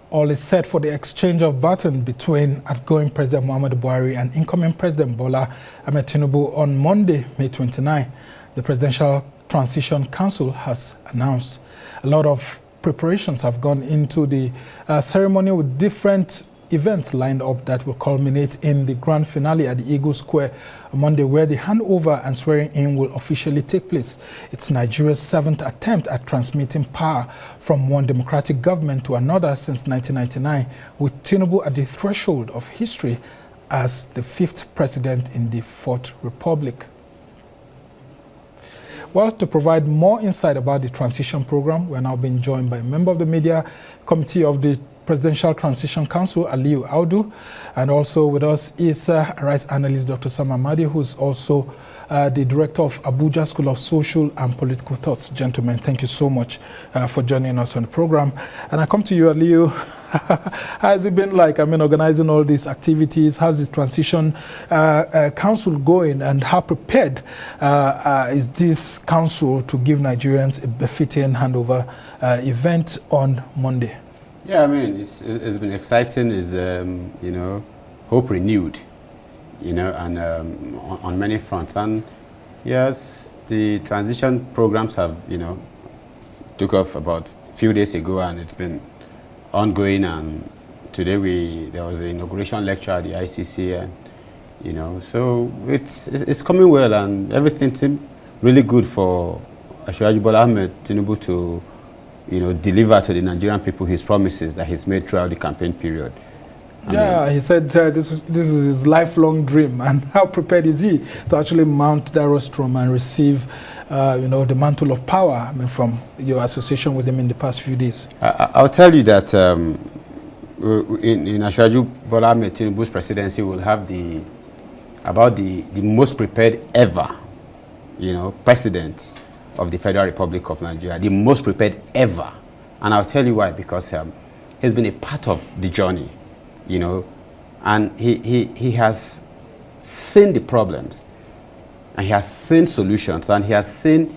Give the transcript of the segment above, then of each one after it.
All is set for the exchange of baton between outgoing President Muhammadu Buhari and incoming President Bola Ahmed Tinubu on Monday, May 29. The Presidential Transition Council has announced. A lot of preparations have gone into the ceremony, with different events lined up that will culminate in the grand finale at the Eagle Square on Monday, where the handover and swearing in will officially take place. It's Nigeria's 7th attempt at transmitting power from one democratic government to another since 1999, with Tinubu at the threshold of history as the 5th president in the 4th Republic. Well, to provide more insight about the transition program, we're now being joined by a member of the media committee of the Presidential Transition Council, Aliyu Audu, and also with us is rights analyst Dr. Amadi, who's also the director of Abuja School of Social and Political Thoughts. Gentlemen, thank you so much for joining us on the program. And I come to you, Aliyu. How has it been like, organizing all these activities? How's the Transition Council going, and how prepared is this council to give Nigerians a befitting handover event on Monday? Yeah, it's been exciting. It's, hope renewed, and on many fronts. And yes, the transition programs have, took off about a few days ago, and it's been ongoing. And today there was an inauguration lecture at the ICC, and, so it's coming well, and everything seemed really good for Asiwaju Bola Ahmed Tinubu to deliver to the Nigerian people his promises that he's made throughout the campaign period. He said this is his lifelong dream. And how prepared is he to actually mount that rostrum and receive, the mantle of power from your association with him in the past few days? I'll tell you that in Asiwaju Bola Ahmed Tinubu's presidency, we'll have the most prepared ever, president of the Federal Republic of Nigeria, the most prepared ever. And I'll tell you why, because he's been a part of the journey, and he has seen the problems, and he has seen solutions, and he has seen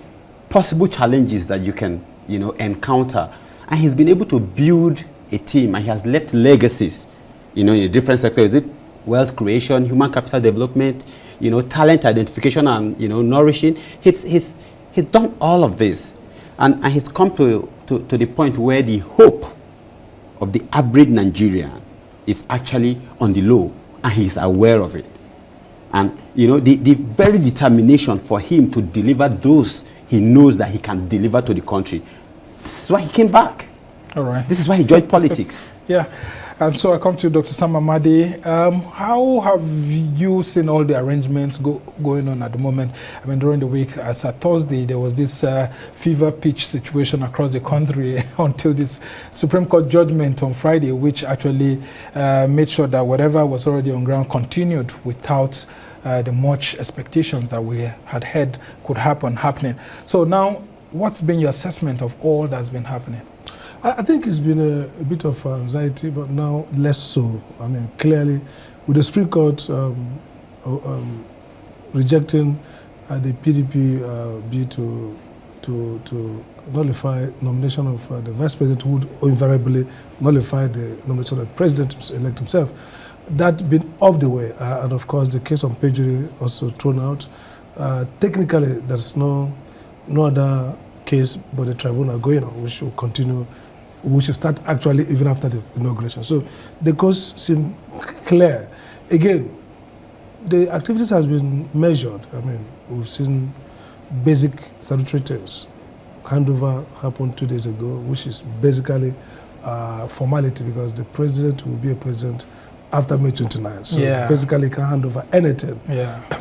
possible challenges that you can, encounter. And he's been able to build a team, and he has left legacies, in a different sectors. Is it wealth creation, human capital development, talent identification, and, nourishing? He's done all of this, and he's come to the point where the hope of the average Nigerian is actually on the low, and he's aware of it. And the very determination for him to deliver those he knows that he can deliver to the country. This is why he came back. All right. This is why he joined politics. Yeah. And so I come to Dr. Amadi. How have you seen all the arrangements going on at the moment? During the week, as at Thursday, there was this fever pitch situation across the country until this Supreme Court judgment on Friday, which actually made sure that whatever was already on ground continued without the much expectations that we had heard could happening. So now, what's been your assessment of all that's been happening? I think it's been a bit of anxiety, but now less so. Clearly, with the Supreme Court rejecting the PDP bid to nullify nomination of the Vice President, who would invariably nullify the nomination of the President-elect himself, that's been off the way. And of course, the case on perjury also thrown out. Technically, there's no other case but the tribunal going on, which will continue. We should start actually even after the inauguration. So the course seemed clear. Again, the activities has been measured. We've seen basic statutory things. Handover happened 2 days ago, which is basically formality, because the president will be a president after May 29. So basically he can hand over anything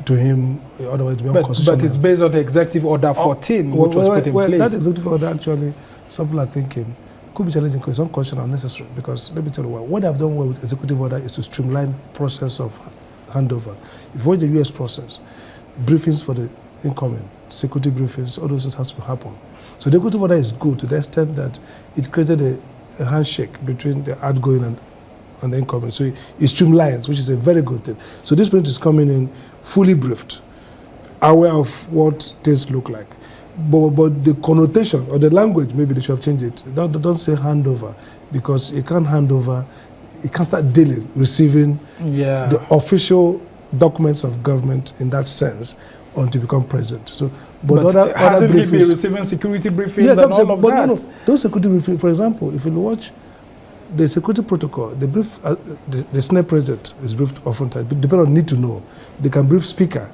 to him, otherwise it will be unconstitutional. But it's based on the Executive Order 14, which was put in place. That Executive Order, actually, some people are thinking, could be challenging because some questions are necessary. Because let me tell you what I've done well with Executive Order is to streamline process of handover. If you watch the US process, briefings for the incoming, security briefings, all those things have to happen. So the Executive Order is good to the extent that it created a handshake between the outgoing and the incoming. So it streamlines, which is a very good thing. So this president is coming in fully briefed, aware of what things look like. But the connotation or the language, maybe they should have changed it. Don't say handover, because you can't hand over, you can't start dealing, receiving the official documents of government in that sense until you become president. So, but hasn't he been receiving security briefings and all of that? No, those security briefings, for example, if you watch the security protocol, they brief the Senate president is briefed oftentimes, depending on need to know. They can brief speaker.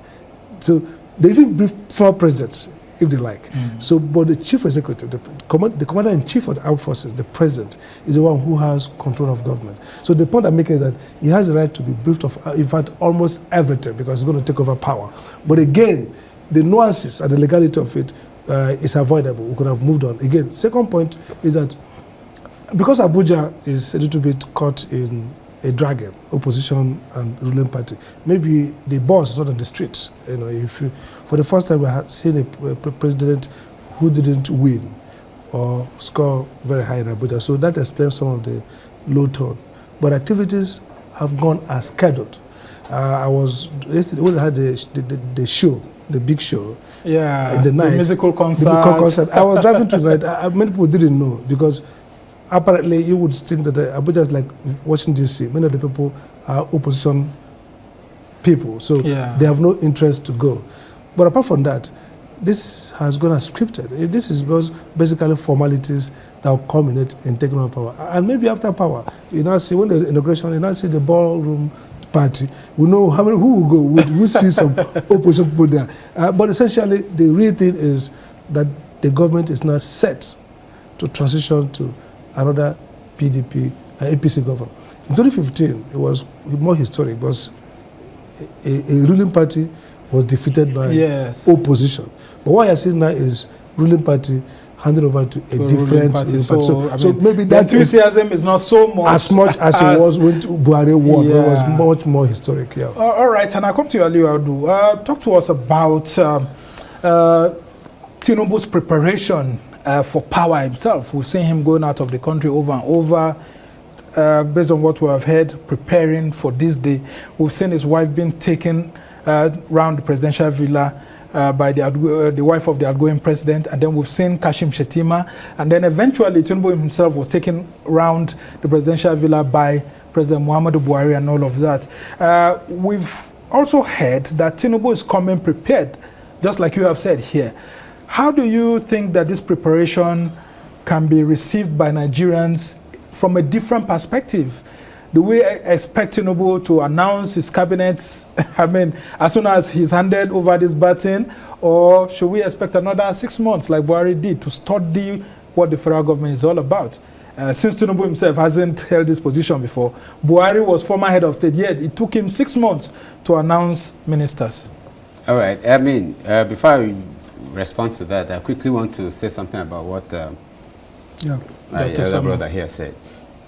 So they even brief former presidents if they like. So, but the chief executive, the commander-in-chief of the armed forces, the president, is the one who has control of government. So the point I'm making is that he has the right to be briefed of, in fact, almost everything, because he's going to take over power. But again, the nuances and the legality of it is avoidable. We could have moved on. Again, second point is that because Abuja is a little bit caught in a dragon, opposition and ruling party, maybe the boss is not on the streets. You know, if you, for the first time we have seen a president who didn't win or score very high in Abuja. So that explains some of the low tone. But activities have gone as scheduled. I was yesterday when I had the show, the big show. Yeah, in the night, the musical concert. I was driving tonight. Many people didn't know, because apparently you would think that Abuja is like Washington DC. Many of the people are opposition people, so they have no interest to go. But apart from that, this has gone as scripted. This is basically formalities that will culminate in taking over power. And maybe after power, you now see when the inauguration, you now see the ballroom party. We know how many who will go. We see some opposition people there. But essentially, the real thing is that the government is now set to transition to another PDP, APC government. In 2015, it was more historic, because a ruling party was defeated by opposition. But what you're seeing now is ruling party handed over to a different party. So maybe that enthusiasm is not so much as it was when Buhari won. It was much more historic. Yeah. All right, and I come to you, Aliyu Audu. Talk to us about Tinubu's preparation for power himself. We've seen him going out of the country over and over. Based on what we have heard, preparing for this day. We've seen his wife being taken around the presidential villa by the wife of the outgoing president, and then we've seen Kashim Shettima, and then eventually Tinubu himself was taken around the presidential villa by President Muhammadu Buhari and all of that. We've also heard that Tinubu is coming prepared, just like you have said here. How do you think that this preparation can be received by Nigerians from a different perspective? Do we expect Tinubu to announce his cabinet, I mean, as soon as he's handed over this baton, or should we expect another 6 months like Buhari did to study what the federal government is all about? Since Tinubu himself hasn't held this position before, Buhari was former head of state, yet it took him 6 months to announce ministers. All right, I mean, before I respond to that, I quickly want to say something about what my elder brother here said.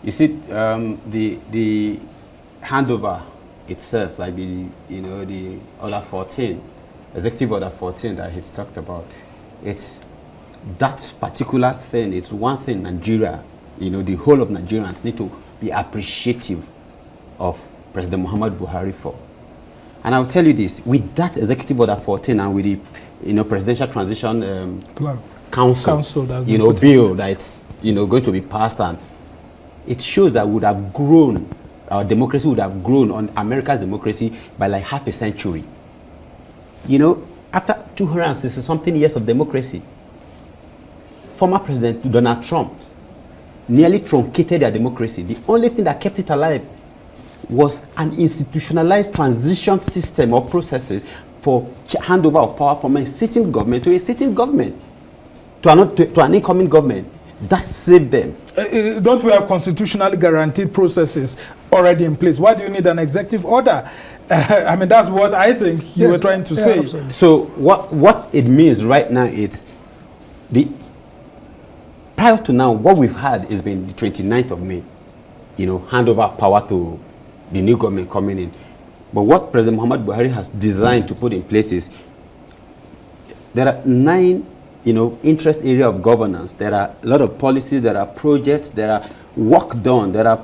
You see, the handover itself, like the order 14, executive order 14 that he's talked about, it's that particular thing. It's one thing Nigeria, the whole of Nigerians need to be appreciative of President Muhammadu Buhari for. And I'll tell you this: with that executive order 14 and with the presidential transition council bill that's going to be passed, and it shows that we would have grown, our democracy would have grown on America's democracy by like half a century. After 260-something years of democracy, former President Donald Trump nearly truncated their democracy. The only thing that kept it alive was an institutionalized transition system of processes for handover of power from a sitting government to a sitting government, to an incoming government. That saved them. Don't we have constitutionally guaranteed processes already in place? Why do you need an executive order? I mean, that's what I think you were trying to say. Absolutely. So what it means right now is prior to now, what we've had has been the 29th of May, hand over power to the new government coming in. But what President Muhammadu Buhari has designed to put in place is there are 9 interest area of governance. There are a lot of policies, there are projects, there are work done, there are,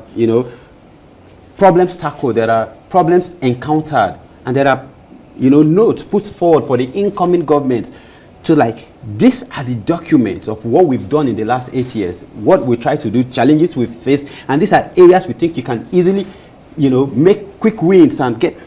problems tackled, there are problems encountered, and there are, notes put forward for the incoming government to like, these are the documents of what we've done in the last 8 years, what we try to do, challenges we've faced, and these are areas we think you can easily, make quick wins and get.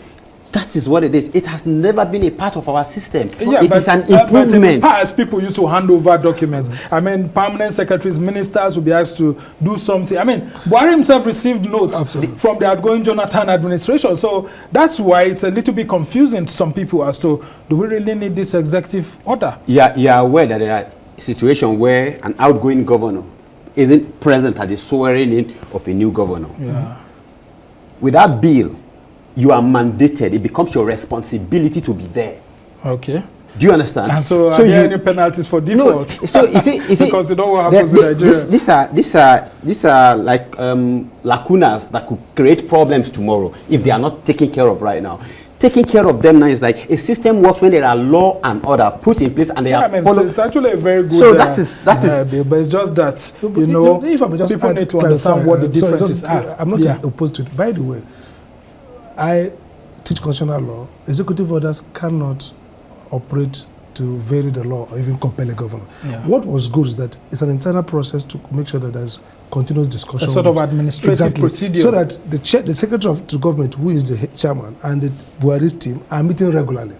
That is what it is. It has never been a part of our system. Yeah, it is an improvement. But in the past, people used to hand over documents. I mean, permanent secretaries, ministers would be asked to do something. I mean, Buhari himself received notes from the outgoing Jonathan administration. So that's why it's a little bit confusing to some people as to, do we really need this executive order? Yeah, you are aware that there are situations where an outgoing governor isn't present at the swearing in of a new governor. Yeah. With that bill, you are mandated. It becomes your responsibility to be there. Okay. Do you understand? And so are there any penalties for default? No. So is it because you know what happens in Nigeria. These are like lacunas that could create problems tomorrow if they are not taken care of right now. Taking care of them now is like a system works when there are law and order put in place and they are followed. It's actually a very good. So that is bill, but it's just that if I just people need to understand what the differences are. I'm not opposed to it. By the way, I teach constitutional law. Executive orders cannot operate to vary the law or even compel a governor. Yeah. What was good is that it's an internal process to make sure that there's continuous discussion. A sort of administrative procedure. So that the secretary of the government, who is the chairman, and the Buhari's team are meeting regularly,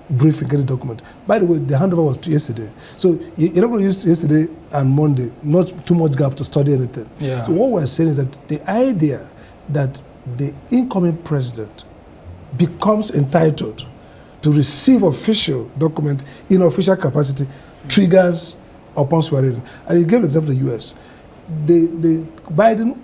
briefing any document. By the way, the handover was yesterday. So you're not going to use yesterday and Monday, not too much gap to study anything. Yeah. So what we're saying is that the idea that the incoming president becomes entitled to receive official document in official capacity triggers upon swearing. And you gave an example of the US. The Biden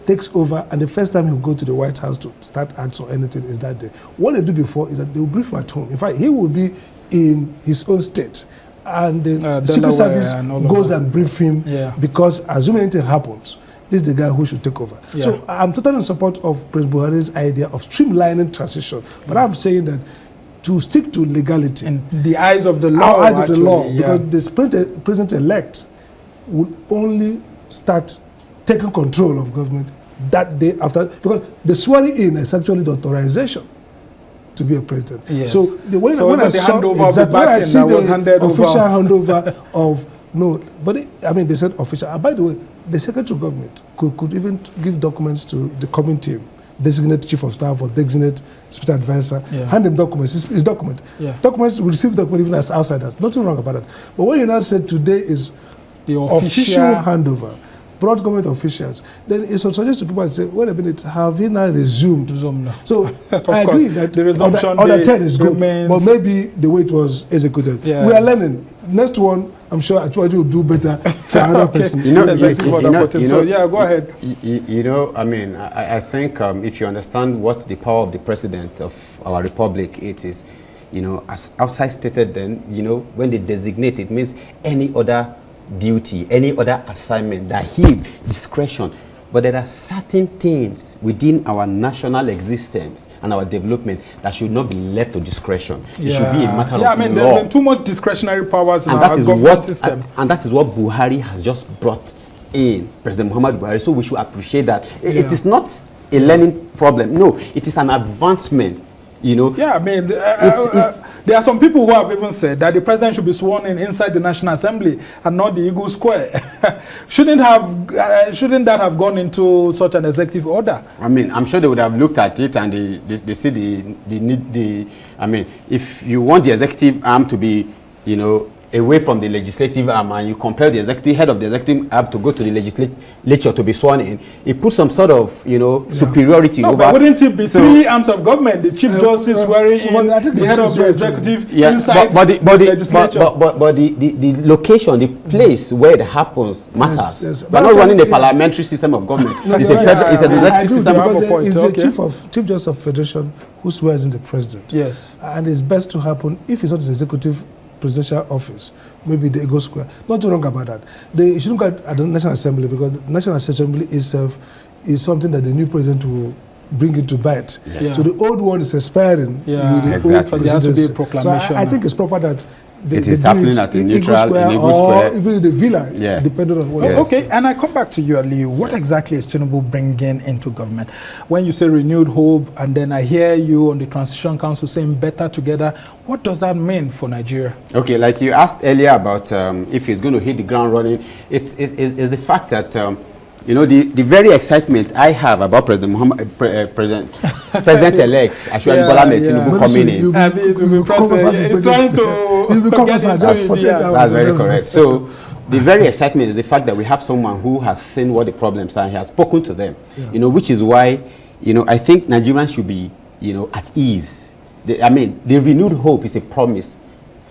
takes over, and the first time he'll go to the White House to start acts or anything is that day. What they do before is that they will brief him at home. In fact, he will be in his own state, and the Secret Service goes and brief him because assuming anything happens, this is the guy who should take over. Yeah. So I'm totally in support of President Buhari's idea of streamlining transition, but I'm saying that to stick to legality in the eyes of the law, because the president-elect will only start taking control of government that day after, because the swearing in is actually the authorization to be a president. Yes. So when I saw the official handover of they said official. And by the way, the Secretary of Government could even give documents to the coming team, designate chief of staff or designate special advisor, hand them documents. It's document. Yeah. Documents, we receive documents even as outsiders. Nothing wrong about that. But what you now said today is the official handover, broad government officials. Then it's also just to people and say, wait a minute, have we now resumed? So I agree that the resumption order 10 is good, but maybe the way it was executed. We are learning. Next one, I'm sure Audu will do better for another person. So go ahead. I think if you understand what the power of the president of our republic is, as outside stated then, when they designate, it means any other duty, any other assignment that he discretion. But there are certain things within our national existence and our development that should not be left to discretion. It should be a matter of law. There are too much discretionary powers in our government system. And that is what Buhari has just brought in, President Muhammad Buhari. So we should appreciate that. It is not a learning problem. No, it is an advancement. There are some people who have even said that the president should be sworn in inside the National Assembly and not the Eagle Square. Shouldn't that have gone into such an executive order? I'm sure they would have looked at it and they see the need. If you want the executive arm to be, away from the legislative arm, and you compare the head of the executive arm to go to the legislature to be sworn in, it puts some sort of superiority over. But wouldn't it be three arms of government? The chief justice swearing in, the head of the executive inside the legislature. But the location, the place where it happens matters. Yes. We're not running a parliamentary system of government. It's an executive system of government. It's the chief justice of federation who swears in the president. Yes. And it's best to happen if it's not an executive presidential office, maybe the Eagle Square. Not too wrong about that. They shouldn't go at the National Assembly, because the National Assembly itself is something that the new president will bring into bite. Yes. So the old one is expiring with the old presidency. There has to be a proclamation. So I think it's proper that it is happening at the neutral, in Eagle Square. Or even in the villa, depending on what. Yes. Okay, and I come back to you, Aliyu. What exactly is Tinubu bringing into government? When you say renewed hope, and then I hear you on the Transition Council saying better together, what does that mean for Nigeria? Okay, like you asked earlier about if he's going to hit the ground running, it's the fact that you know, the very excitement I have about President-elect Asiwaju Bola Ahmed Tinubu coming in. He's trying to That's very correct. So the very excitement is the fact that we have someone who has seen what the problems are and he has spoken to them. You know, which is why, you know, I think Nigerians should be, you know, at ease. I mean, the renewed hope is a promise.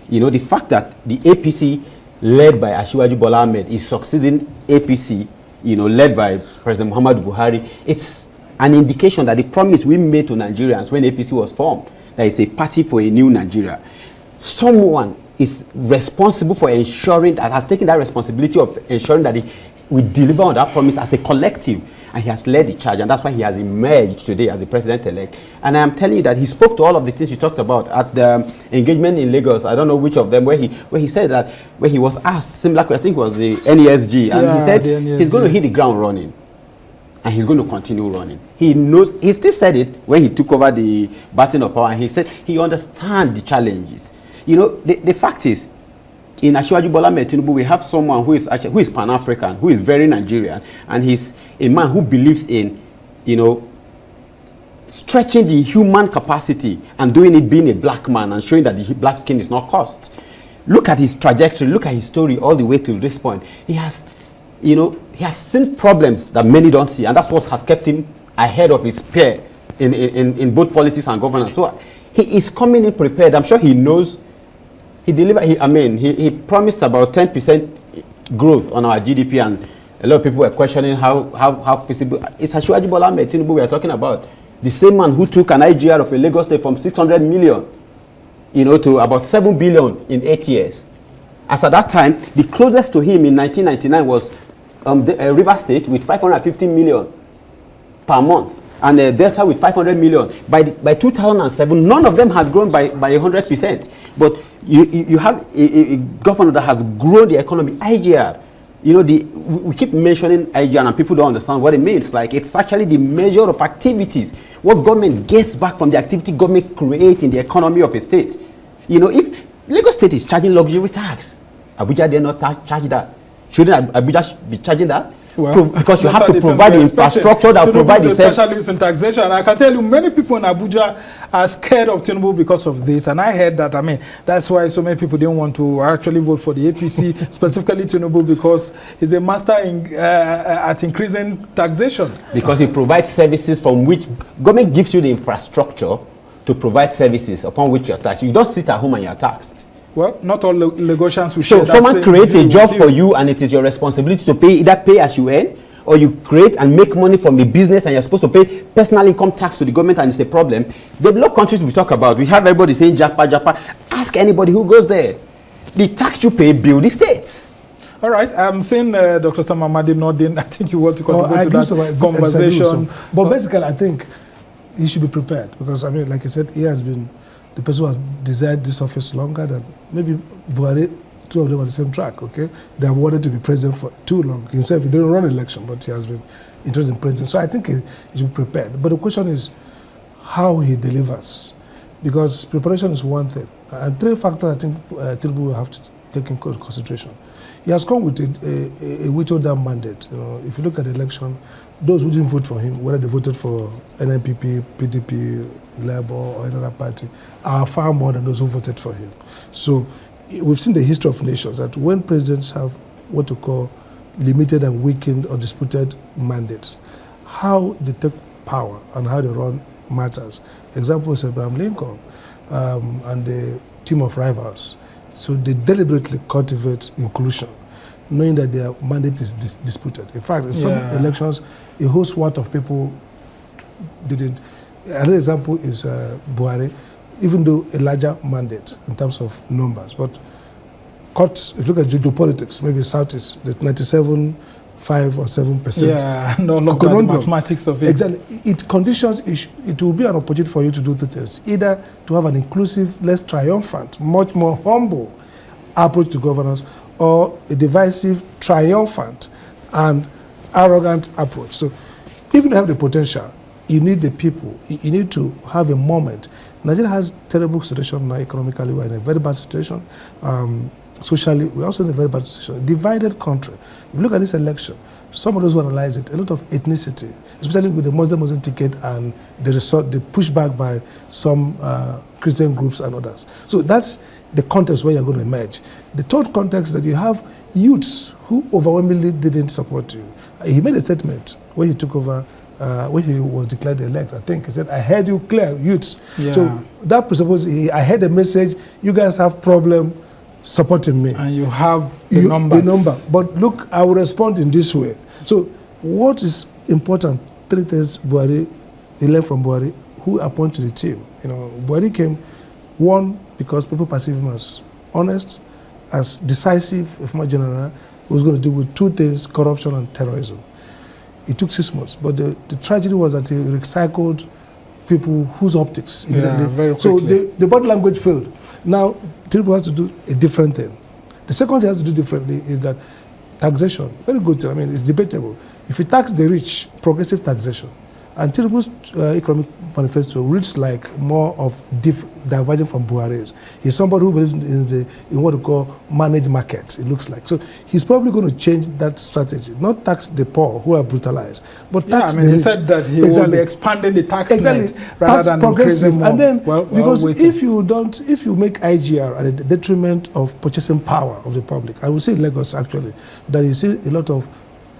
You know, the fact that the APC led by Asiwaju Bola Ahmed is succeeding APC, you know, led by President Muhammadu Buhari, it's an indication that the promise we made to Nigerians when APC was formed, that it's a party for a new Nigeria. Someone is responsible for ensuring that, has taken that responsibility of ensuring that we deliver on that promise as a collective, and he has led the charge, and that's why he has emerged today as the president-elect. And I am telling you that he spoke to all of the things you talked about at the engagement in Lagos. I don't know which of them, where he said that, where he was asked, similar, I think it was the NESG, and he said he's going to hit the ground running, and he's going to continue running. He knows, he still said it when he took over the Baton of power, and he said he understands the challenges. You know, the fact is, in Asiwaju Bola Ahmed Tinubu, we have someone who is Pan-African, who is very Nigerian, and he's a man who believes in, you know, stretching the human capacity and doing it being a black man and showing that the black skin is not cost. Look at his trajectory, look at his story all the way to this point. He has, you know, he has seen problems that many don't see, and that's what has kept him ahead of his peer in both politics and governance. So he is coming in prepared. I'm sure he knows. He delivered. He promised about 10% growth on our GDP, and a lot of people were questioning how feasible. It's Asiwaju Bola Ahmed Tinubu we are talking about, the same man who took an IGR of a Lagos state from 600 million, you know, to about 7 billion in 8 years. As at that time, the closest to him in 1999 was River State with 550 million per month, and Delta with 500 million. By 2007, none of them had grown by 100%. But you have a governor that has grown the economy. IGR, you know, we keep mentioning IGR and people don't understand what it means. Like, it's actually the measure of activities, what government gets back from the activity government creates in the economy of a state. You know, if Lagos State is charging luxury tax, Abuja dare not charge that. Shouldn't Abuja be charging that? Well, because you have to provide the infrastructure that will provide the specialists in taxation. And I can tell you, many people in Abuja are scared of Tinubu because of this. And I heard that, I mean, that's why so many people didn't want to actually vote for the APC, specifically Tinubu, because he's a master at increasing taxation. Because he provides services from which government gives you the infrastructure to provide services upon which you're taxed. You don't sit at home and you're taxed. Well, not all Lagosians will share that. So someone creates a job for you, and it is your responsibility to either pay as you earn, or you create and make money from the business and you're supposed to pay personal income tax to the government, and it's a problem. Developed countries we talk about, we have everybody saying Japa. Ask anybody who goes there. The tax you pay build the states. All right, I'm saying Dr. Sam Amadi nodding. I think you want to contribute to that conversation. But basically, I think he should be prepared, because, I mean, like I said, he has been the person who has desired this office longer than maybe Buhari. Two of them on the same track, okay? They have wanted to be president for too long. Himself, he didn't run an election, but he has been interested in president. So I think he should be prepared. But the question is how he delivers. Because preparation is one thing. And three factors I think Tinubu will have to take in consideration. He has come with a whittled down mandate. You know, if you look at the election, those who didn't vote for him, whether they voted for NNPP, PDP, Labour, or another party, are far more than those who voted for him. So we've seen the history of nations that when presidents have what to call limited and weakened or disputed mandates, how they take power and how they run matters. Example is Abraham Lincoln and the team of rivals. So they deliberately cultivate inclusion, knowing that their mandate is disputed. In fact, in some elections, a whole swath of people didn't. Another example is Buhari, even though a larger mandate in terms of numbers. But cuts, if you look at geopolitics, maybe Southeast, the 97.5 or 7%. Yeah, no longer the mathematics of it. Exactly. It conditions, it will be an opportunity for you to do two things. Either to have an inclusive, less triumphant, much more humble approach to governance, or a divisive, triumphant, and arrogant approach. So if you have the potential, you need the people. You need to have a moment. Nigeria has terrible situation now. Economically, we're in a very bad situation. Socially, we're also in a very bad situation. Divided country. If you look at this election, some of those who analyze it, a lot of ethnicity, especially with the Muslim ticket and the pushback by some Christian groups and others. So that's the context where you're going to emerge. The third context that you have youths who overwhelmingly didn't support you. He made a statement when he took over, when he was declared the elect. I think he said, "I heard you clear, youths." Yeah. So that presupposes I heard the message. You guys have problem supporting me, and you have the numbers. The number. But look, I will respond in this way. So what is important? 3 things Buhari, he learned from Buhari, who appointed the team. Buhari came, one, because people perceive him as honest, as decisive, a former general, who was going to deal with 2 things, corruption and terrorism. It took 6 months, but the tragedy was that he recycled people whose optics. Very so quickly. the body language failed. Now, Tinubu has to do a different thing. The second thing he has to do differently is that taxation, very good, I mean, it's debatable. If you tax the rich, progressive taxation, and Tinubu's economic manifesto reads like more of diverging from Buhari's. He's somebody who believes in what we call managed markets, it looks like. So he's probably going to change that strategy, not tax the poor who are brutalized, but tax the rich. He said that he will be expanding the tax net rather than increasing more. And then, because waiting. if you make IGR at the detriment of purchasing power of the public, I will say in Lagos actually, that you see a lot of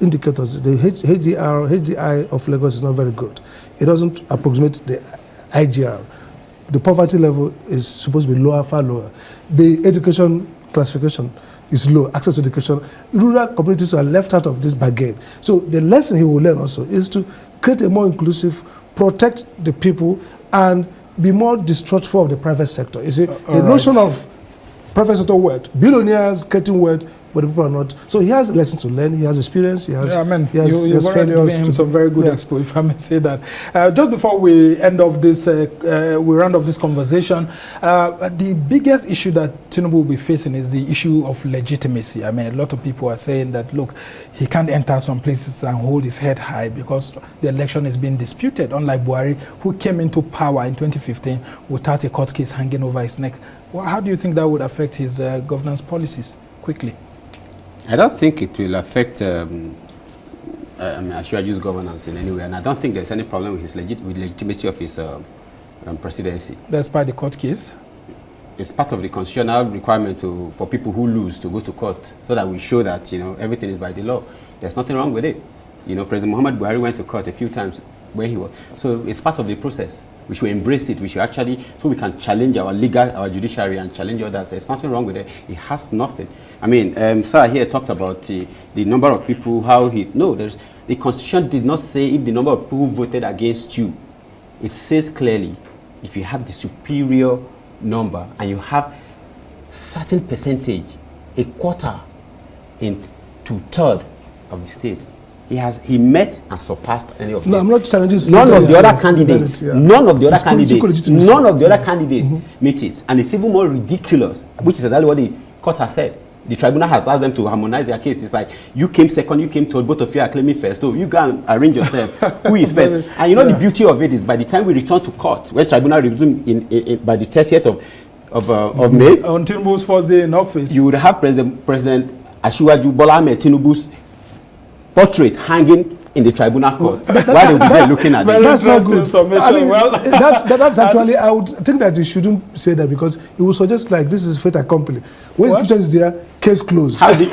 indicators. The HDI of Lagos is not very good. It doesn't approximate the IGR. The poverty level is supposed to be lower, far lower. The education classification is low, access to education. Rural communities are left out of this bargain. So the lesson he will learn also is to create a more inclusive, protect the people, and be more distrustful of the private sector. You see, the notion of private sector wealth, billionaires creating wealth, but the people are not. So he has lessons to learn. He has experience. He has. You've already given him some very good expo, if I may say that. Just before we end off this, we round off this conversation. The biggest issue that Tinubu will be facing is the issue of legitimacy. I mean, a lot of people are saying that, look, he can't enter some places and hold his head high because the election is being disputed. Unlike Buhari, who came into power in 2015 without a court case hanging over his neck. Well, how do you think that would affect his governance policies? Quickly. I don't think it will affect Asiwaju's governance in any way, and I don't think there's any problem with his legitimacy of his presidency. Despite the court case? It's part of the constitutional requirement for people who lose to go to court, so that we show that everything is by the law. There's nothing wrong with it. President Muhammad Buhari went to court a few times when he was. So it's part of the process. We should embrace it. We should actually, so we can challenge our judiciary and challenge others. There's nothing wrong with it. It has nothing. I mean, Sir here talked about the number of people, the Constitution did not say if the number of people who voted against you. It says clearly, if you have the superior number and you have certain percentage, a quarter in 2/3 of the states, he met and surpassed any of them. No, I'm not challenging. None of the other candidates, none of the other candidates meet it. And it's even more ridiculous, which is exactly what the court has said. The tribunal has asked them to harmonize their case. It's like, you came second, you came third, both of you are claiming first. So you can arrange yourself. Who is first? And the beauty of it is, by the time we return to court, when tribunal resume by the 30th of May, on Tinubu's first day in office, you would have President Asiwaju Bola Ahmed Tinubu's portrait hanging in the tribunal court while they will be there looking at it. That's not good. I mean, that's actually, I would think that you shouldn't say that, because it will suggest like this is fait accompli. When the picture is there, case closed. Anybody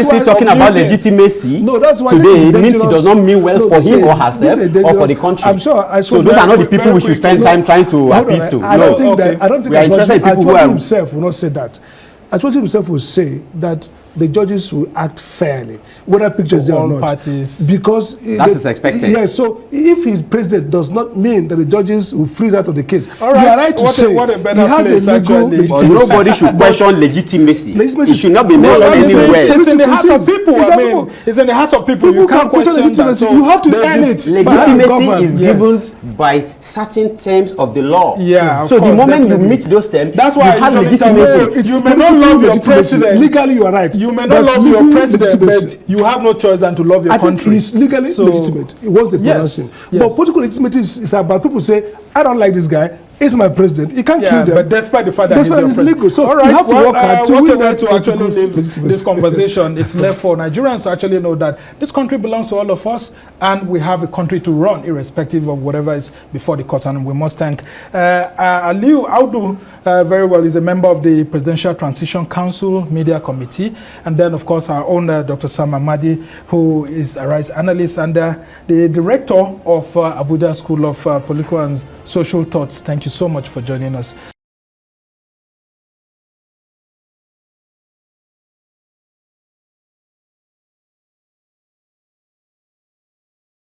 still talking about legitimacy today, it means it does not mean well for him or herself or for the country. I'm sure. So those are not the people we should spend time trying to appease to. I don't think we are interested in people who are himself will not say that. Asiwaju himself will say that the judges will act fairly, whether pictures there or not. Parties. Because that is expected. Yes, so if his president does not mean that the judges will freeze out of the case. All right. You are right to say what a better he has place, a legal actually. legitimacy. But nobody should question legitimacy. It should not be No, mentioned anywhere. It's in the hearts of people. I Exactly. mean, it's in the hearts of people. People You can't can question question that. legitimacy. So You have to there's earn the- it. Legitimacy is Yes. given by certain terms of the law. Yeah, of so the course, moment definitely. you meet those terms, That's why you have I usually tell legitimacy. people, you may not love your president. Legally, you are right. You may not There's love your legal president, legitimacy. but you have no choice than to love your I think country. he's legally So- legitimate. He wants the Yes, pronouncing. yes. But political legitimacy is about people say, I don't like this guy. He's my president. He can't kill them. But despite the fact that Despite he's it's your legal. So all right, you have to work hard to what win a way that to actually political leave legitimacy. this conversation. It's left for Nigerians to actually know that this country belongs to all of us, and we have a country to run, irrespective of whatever is before the court. And we must thank Aliyu Audu very well. He's a member of the Presidential Transition Council Media Committee, and then of course our own Dr. Amadi, who is a rights analyst and the director of Abuja School of Political and Social Thoughts. Thank you so much for joining us.